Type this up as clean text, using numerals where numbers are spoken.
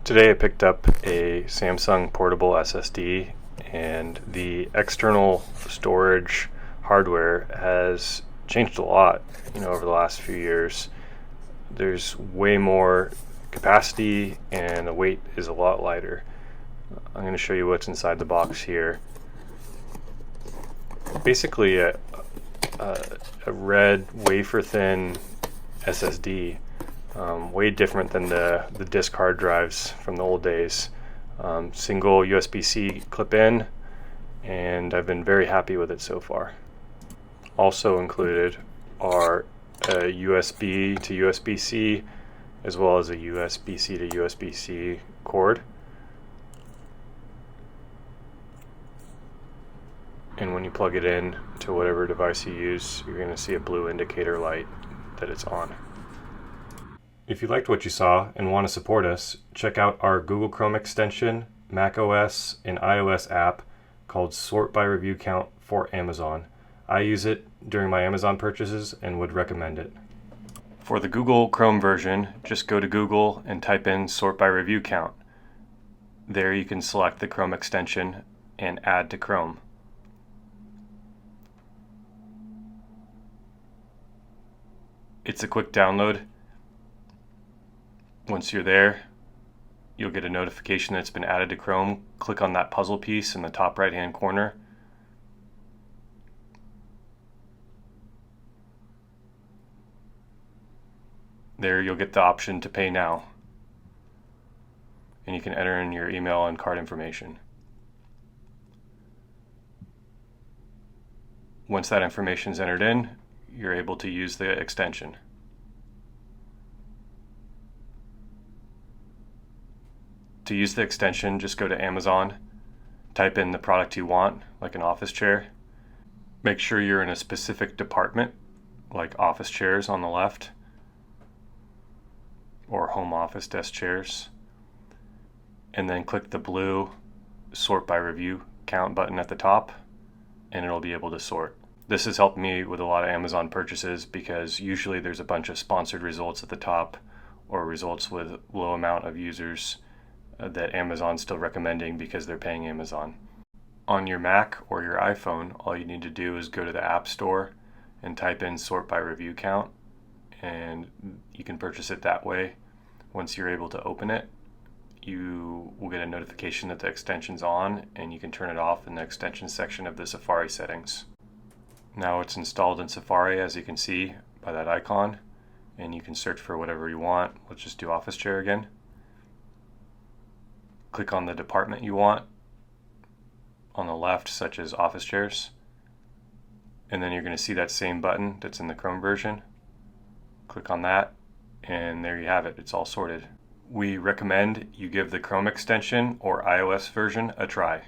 Today I picked up a Samsung portable SSD, and the external storage hardware has changed a lot, over the last few years. There's way more capacity and the weight is a lot lighter. I'm going to show you what's inside the box here. Basically a red wafer thin SSD. Way different than the disk hard drives from the old days. Single USB-C clip in, and I've been very happy with it so far. Also included are a USB to USB-C as well as a USB-C to USB-C cord. And when you plug it in to whatever device you use, you're going to see a blue indicator light that it's on. If you liked what you saw and want to support us, check out our Google Chrome extension, macOS, and iOS app called Sort by Review Count for Amazon. I use it during my Amazon purchases and would recommend it. For the Google Chrome version, just go to Google and type in Sort by Review Count. There you can select the Chrome extension and add to Chrome. It's a quick download. Once you're there, you'll get a notification that it's been added to Chrome. Click on that puzzle piece in the top right hand corner. There you'll get the option to pay now. And you can enter in your email and card information. Once that information is entered in, you're able to use the extension. To use the extension, just go to Amazon, type in the product you want, like an office chair. Make sure you're in a specific department, like office chairs on the left, or home office desk chairs. And then click the blue Sort by Review Count button at the top, and it'll be able to sort. This has helped me with a lot of Amazon purchases because usually there's a bunch of sponsored results at the top or results with low amount of users that Amazon's still recommending because they're paying Amazon. On your Mac or your iPhone, all you need to do is go to the App Store and type in Sort by Review Count, and you can purchase it that way. Once you're able to open it, you will get a notification that the extension's on, and you can turn it off in the extension section of the Safari settings. Now it's installed in Safari, as you can see by that icon, and you can search for whatever you want. Let's just do office chair again. Click on the department you want on the left, such as office chairs, and then you're going to see that same button that's in the Chrome version. Click on that, and there you have it. It's all sorted. We recommend you give the Chrome extension or iOS version a try.